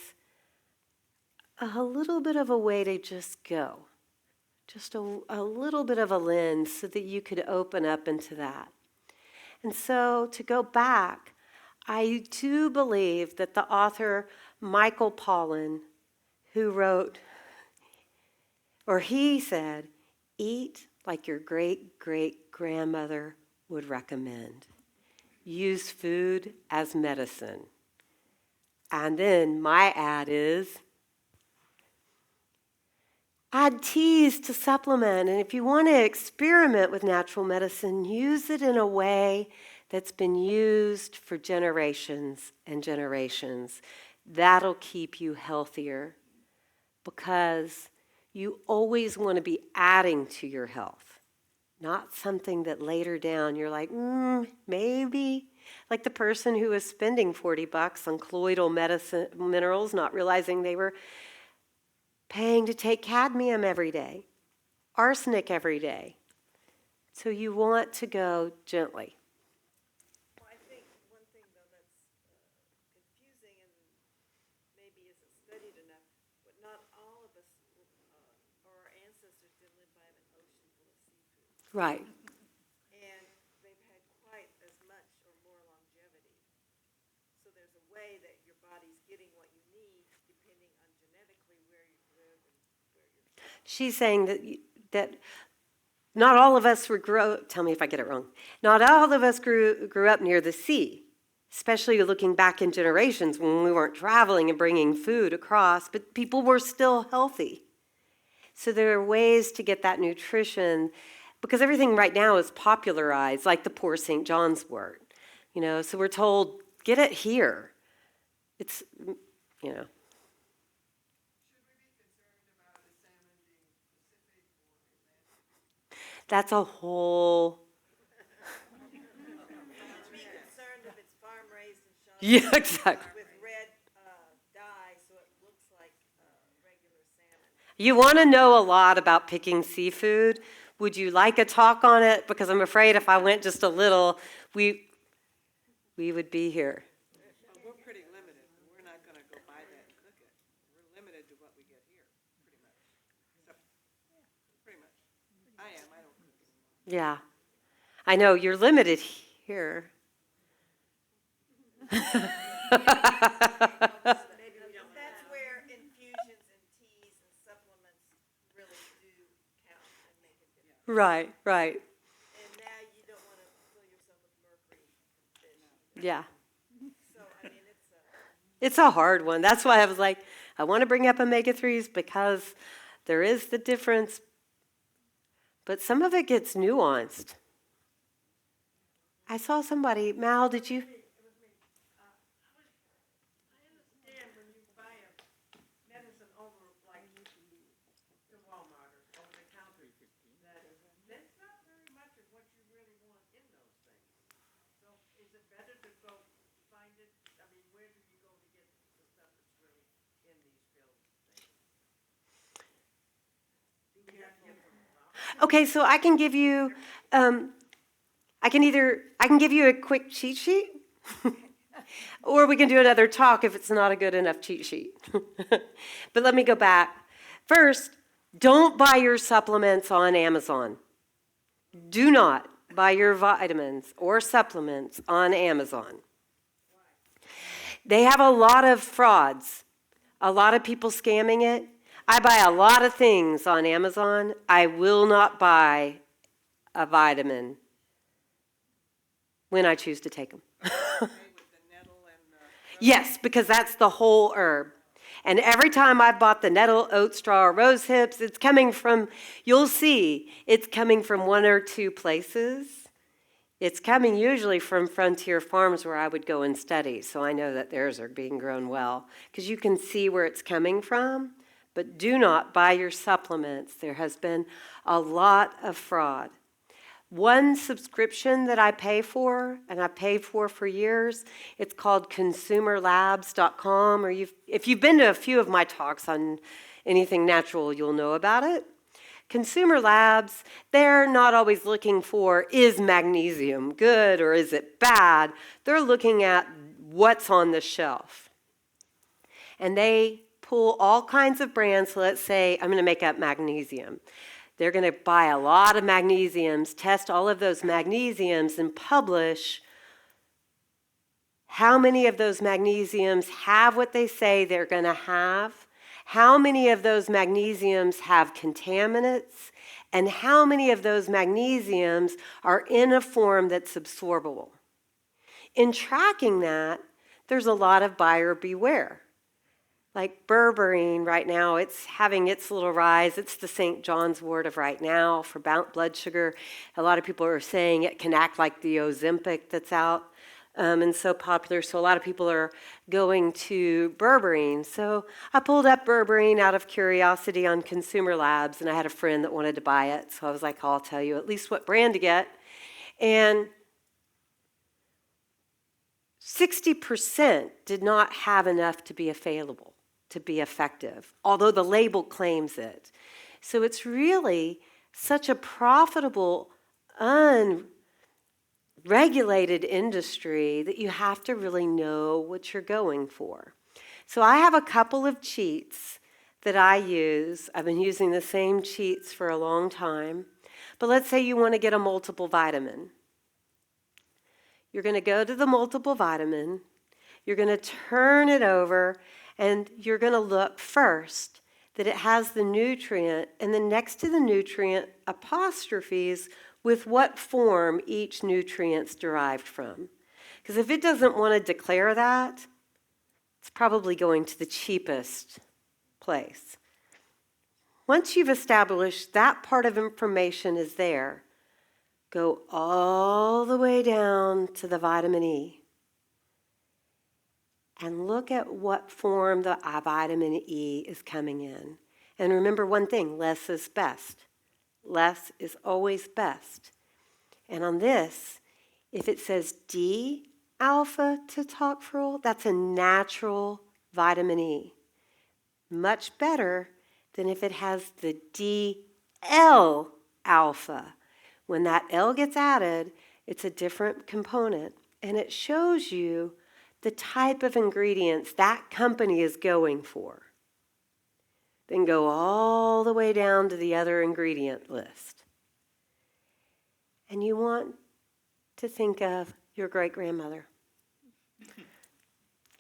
a little bit of a way to just go, just a little bit of a lens so that you could open up into that. And so to go back, I do believe that the author Michael Pollan, who wrote, or he said, eat like your great-great-grandmother would recommend. Use food as medicine. And then my ad is, add teas to supplement. And if you want to experiment with natural medicine, use it in a way that's been used for generations and generations. That'll keep you healthier, because you always want to be adding to your health, not something that later down you're like, maybe. Like the person who was spending $40 on colloidal minerals, not realizing they were paying to take cadmium every day, arsenic every day. So you want to go gently. Well, I think one thing, though, that's confusing and maybe isn't studied enough, but not all of us or our ancestors did live by an ocean full of seafood. Right. And they've had quite as much or more longevity. So there's a way that your body's getting what you need depending on genetically where you live and where you're from. She's saying that not all of us tell me if I get it wrong. Not all of us grew up near the sea, especially looking back in generations when we weren't traveling and bringing food across, but people were still healthy. So there are ways to get that nutrition, because everything right now is popularized, like the poor St. John's wort. So we're told, get it here. It's, Should we be concerned about the salmon being Pacific or Atlantic? that's a whole, You should be concerned if it's farm raised and shot yeah, exactly. with red dye so it looks like regular salmon. You want to know a lot about picking seafood. Would you like a talk on it? Because I'm afraid if I went just a little, we would be here. Well, we're pretty limited. We're not going to go buy that and cook it. We're limited to what we get here, pretty much. So, pretty much. I don't cook anymore. Yeah. I know, you're limited here. That's where infusions and teas and supplements really do count and make a difference. Right. And now you don't want to fill yourself with mercury from fish. Yeah. So, I mean, It's a hard one. That's why I was like, I want to bring up omega-3s because there is the difference, but some of it gets nuanced. I saw somebody, Mal, did you? I understand when you buy a medicine over, like, to Walmart or over the counter, that that's not very much of what you really want in those things. So is it better to go find it? I mean, where do you go to get the stuff that's really in these pills things? Do we have to get from the doctor? Okay, so I can give you, I can give you a quick cheat sheet, or we can do another talk if it's not a good enough cheat sheet. But let me go back. First, don't buy your supplements on Amazon. Do not buy your vitamins or supplements on Amazon. They have a lot of frauds, a lot of people scamming it. I buy a lot of things on Amazon. I will not buy a vitamin when I choose to take them. Okay with the nettle and the Yes, because that's the whole herb. And every time I bought the nettle, oat straw, or rose hips, it's coming from, you'll see, it's coming from one or two places. It's coming usually from frontier farms where I would go and study, so I know that theirs are being grown well, because you can see where it's coming from. But do not buy your supplements. There has been a lot of fraud. One subscription that I pay for, and I paid for years, it's called consumerlabs.com, or if you've been to a few of my talks on anything natural, you'll know about it. Consumer Labs, they're not always looking for, is magnesium good or is it bad? They're looking at what's on the shelf. And they pull all kinds of brands. So let's say I'm going to make up magnesium. They're going to buy a lot of magnesiums, test all of those magnesiums, and publish how many of those magnesiums have what they say they're going to have, how many of those magnesiums have contaminants, and how many of those magnesiums are in a form that's absorbable. In tracking that, there's a lot of buyer beware. Like berberine right now, it's having its little rise. It's the St. John's wort of right now for blood sugar. A lot of people are saying it can act like the Ozempic that's out and so popular. So a lot of people are going to berberine. So I pulled up berberine out of curiosity on Consumer Labs, and I had a friend that wanted to buy it. So I was like, I'll tell you at least what brand to get. And 60% did not have enough to be available, to be effective, although the label claims it. So it's really such a profitable, unregulated industry that you have to really know what you're going for. So I have a couple of cheats that I use. I've been using the same cheats for a long time. But let's say you want to get a multiple vitamin. You're going to go to the multiple vitamin. You're going to turn it over, and you're going to look first that it has the nutrient, and then next to the nutrient, apostrophes with what form each nutrient's derived from. Because if it doesn't want to declare that, it's probably going to the cheapest place. Once you've established that part of information is there, go all the way down to the vitamin E. And look at what form the vitamin E is coming in. And remember one thing, less is best. Less is always best. And on this, if it says D-alpha tocopherol, that's a natural vitamin E. Much better than if it has the DL-alpha. When that L gets added, it's a different component. And it shows you the type of ingredients that company is going for. Then go all the way down to the other ingredient list. And you want to think of your great-grandmother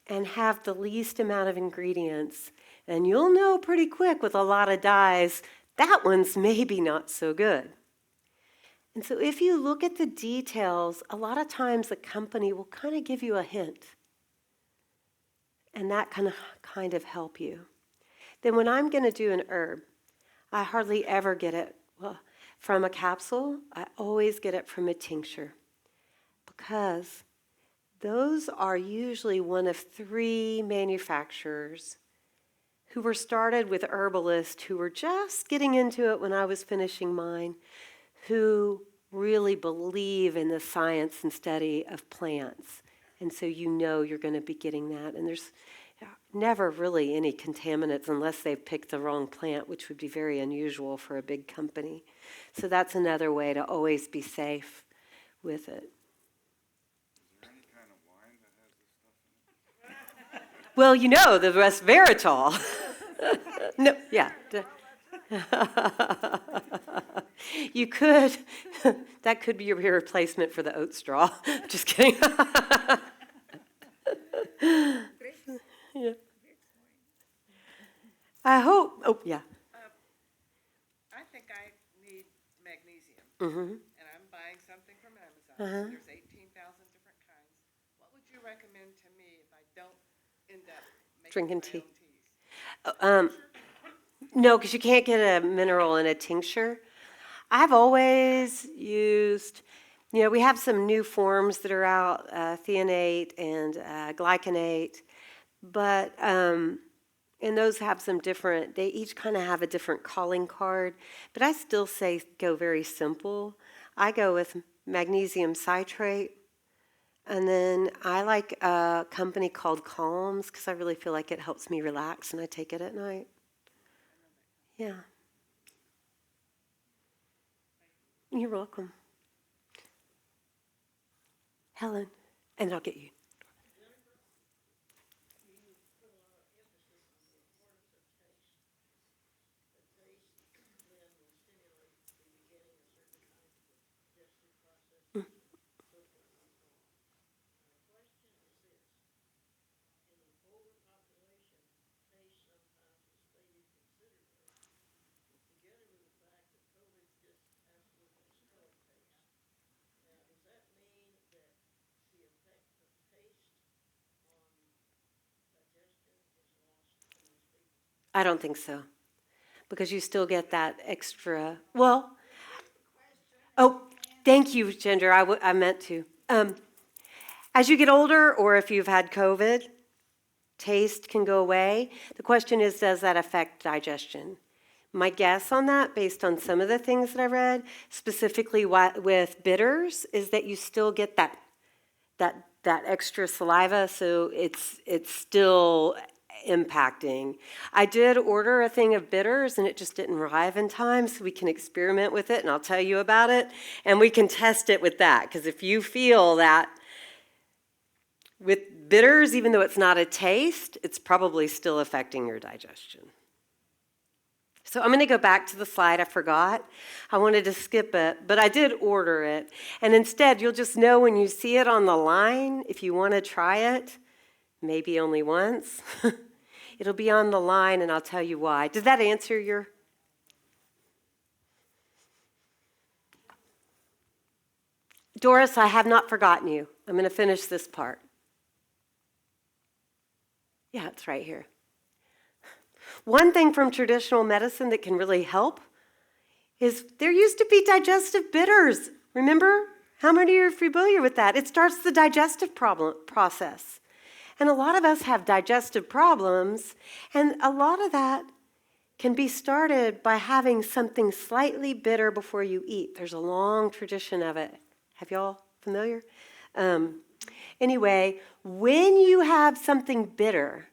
and have the least amount of ingredients. And you'll know pretty quick with a lot of dyes, that one's maybe not so good. And so if you look at the details, a lot of times the company will kind of give you a hint. And that can kind of help you. Then when I'm going to do an herb, I hardly ever get it from a capsule. I always get it from a tincture. Because those are usually one of 3 manufacturers who were started with herbalists who were just getting into it when I was finishing mine, who really believe in the science and study of plants. And so you know you're going to be getting that. And there's never really any contaminants unless they've picked the wrong plant, which would be very unusual for a big company. So that's another way to always be safe with it. Is there any kind of wine that has this stuff in it? Well, you know, the resveratrol. No, yeah. You could, that could be your replacement for the oat straw. Just kidding. Yeah. I hope, oh, yeah. I think I need magnesium, Mm-hmm. and I'm buying something from Amazon. Uh-huh. There's 18,000 different kinds. What would you recommend to me if I don't end up making Drinking my tea. own teas? No, because you can't get a mineral in a tincture. I've always used, we have some new forms that are out, thionate and glycinate, but, and those have some different, they each kind of have a different calling card, but I still say go very simple. I go with magnesium citrate, and then I like a company called Calms because I really feel like it helps me relax and I take it at night. Yeah. You're welcome. Helen, and I'll get you. I don't think so, because you still get that extra. Well, oh, thank you, Ginger. I meant to. As you get older, or if you've had COVID, taste can go away. The question is, does that affect digestion? My guess on that, based on some of the things that I read, specifically with bitters, is that you still get that extra saliva, so it's still impacting. I did order a thing of bitters and it just didn't arrive in time, so we can experiment with it and I'll tell you about it, and we can test it with that, because if you feel that with bitters, even though it's not a taste, it's probably still affecting your digestion. So I'm going to go back to the slide I forgot. I wanted to skip it, but I did order it. And instead, you'll just know when you see it on the line, if you want to try it, maybe only once. It'll be on the line, and I'll tell you why. Did that answer your... Doris, I have not forgotten you. I'm going to finish this part. Yeah, it's right here. One thing from traditional medicine that can really help is there used to be digestive bitters. Remember? How many are familiar with that? It starts the digestive process. And a lot of us have digestive problems, and a lot of that can be started by having something slightly bitter before you eat. There's a long tradition of it. Have y'all familiar? Anyway, when you have something bitter,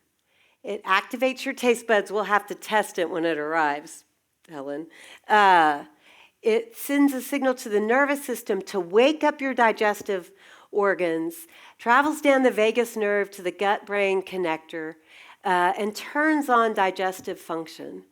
it activates your taste buds. We'll have to test it when it arrives, Helen. It sends a signal to the nervous system to wake up your digestive organs, travels down the vagus nerve to the gut-brain connector, and turns on digestive function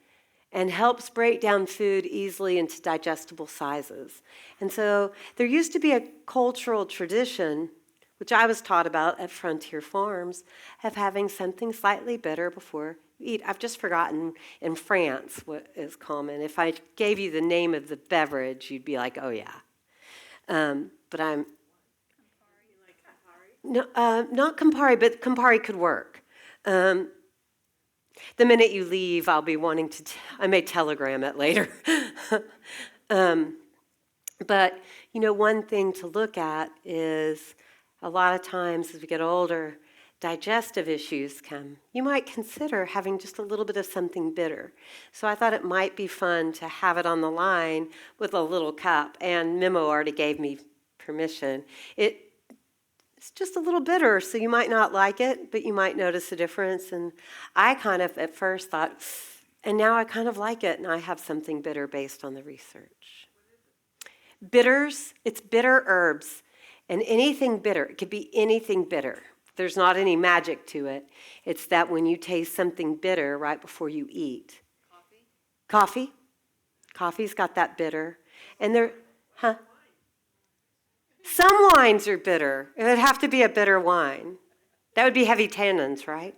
and helps break down food easily into digestible sizes. And so there used to be a cultural tradition, which I was taught about at Frontier Farms, of having something slightly bitter before you eat. I've just forgotten in France what is common. If I gave you the name of the beverage, you'd be like, oh yeah. But I'm... No, not Campari, but Campari could work. The minute you leave, I'll be wanting to, I may telegram it later. But, one thing to look at is a lot of times as we get older, digestive issues come. You might consider having just a little bit of something bitter. So I thought it might be fun to have it on the line with a little cup, and Memo already gave me permission. It's just a little bitter, so you might not like it, but you might notice a difference. And I kind of at first thought, and now I kind of like it, and I have something bitter based on the research. Bitters, it's bitter herbs. And anything bitter, it could be anything bitter. There's not any magic to it. It's that when you taste something bitter right before you eat. Coffee? Coffee's got that bitter. And some wines are bitter. It would have to be a bitter wine. That would be heavy tannins, right?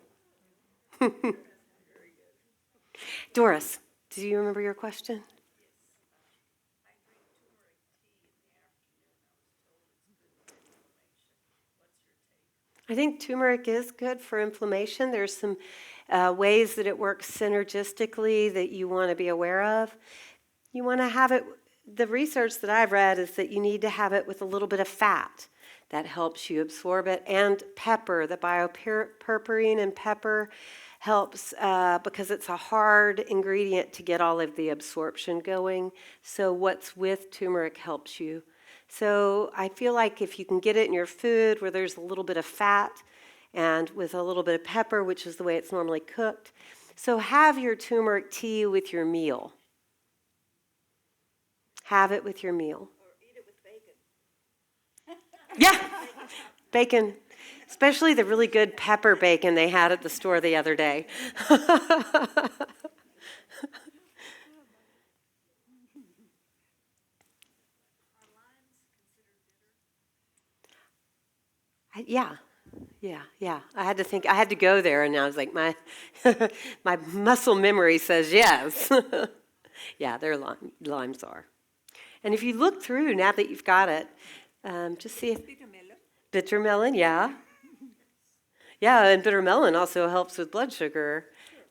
Doris, do you remember your question? I think turmeric is good for inflammation. There's some ways that it works synergistically that you want to be aware of. You want to have it, the research that I've read is that you need to have it with a little bit of fat. That helps you absorb it. And pepper, the purpurine in pepper helps because it's a hard ingredient to get all of the absorption going. So what's with turmeric helps you. So I feel like if you can get it in your food where there's a little bit of fat and with a little bit of pepper, which is the way it's normally cooked. So have your turmeric tea with your meal. Have it with your meal. Or eat it with bacon. Yeah, bacon, especially the really good pepper bacon they had at the store the other day. Yeah. I had to think. I had to go there, and I was like, my my muscle memory says yes. Yeah, their limes are. And if you look through now that you've got it, just see if bitter melon. Yeah, and bitter melon also helps with blood sugar.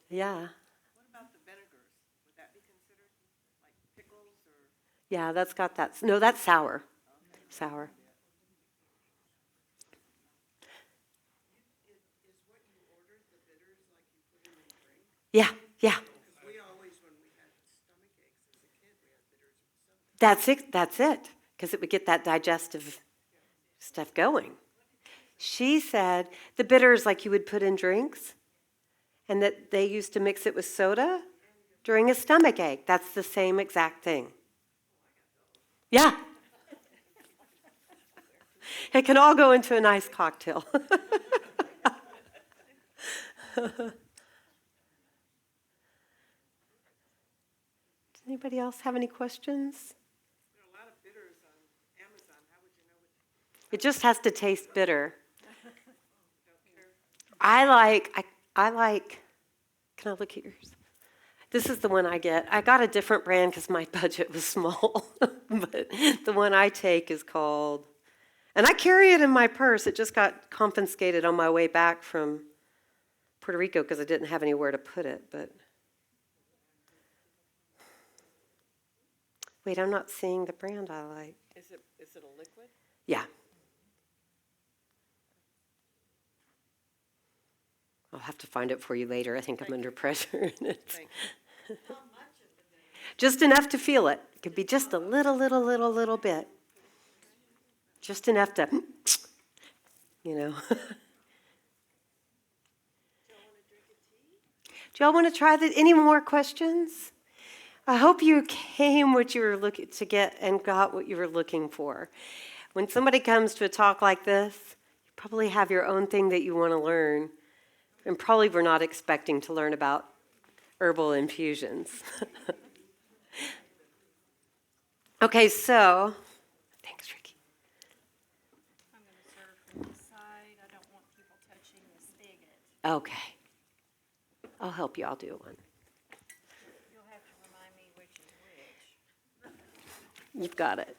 Yeah. What about the vinegars? Would that be considered like pickles or? Yeah, that's got that. No, that's sour. Sour. Is what you ordered the bitters like you put in a drink? Yeah. Because we always, when we had stomach aches as a kid, we had bitters with soda. That's it. Because it would get that digestive stuff going. She said the bitters like you would put in drinks, and that they used to mix it with soda during a stomach ache. That's the same exact thing. Yeah. It can all go into a nice cocktail. Does anybody else have any questions? There are a lot of bitters on Amazon. How would you know which? It just has to taste bitter. Don't care. I like, can I look at yours? This is the one I get. I got a different brand because my budget was small. But the one I take is called, and I carry it in my purse. It just got confiscated on my way back from Puerto Rico because I didn't have anywhere to put it. But wait, I'm not seeing the brand I like. Is it a liquid? Yeah. I'll have to find it for you later. I think I'm under pressure. Thank you. Just enough to feel it. It could be just a little bit. Just enough to, you know. Do y'all want to try that? Any more questions? I hope you came what you were looking to get and got what you were looking for. When somebody comes to a talk like this, you probably have your own thing that you want to learn, and probably were not expecting to learn about herbal infusions. Okay, so, thanks, Ricky. I'm going to serve from this side. I don't want people touching the spigot. Okay. I'll help you. I'll do one. You'll have to remind me which is which. You've got it.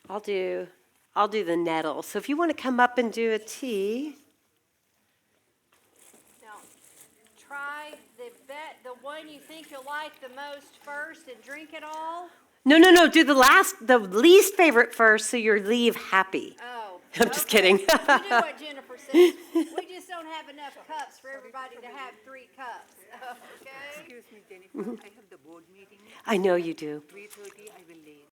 I'll do the nettle. So if you want to come up and do a tea. Now, try the one you think you'll like the most first and drink it all. No. Do the least favorite first so you leave happy. Oh. I'm just kidding. You do what Jennifer says. We just don't have enough cups for everybody to have 3 cups. Okay? Excuse me, Jennifer, I have the board meeting, I know you do. 3:30, I will leave.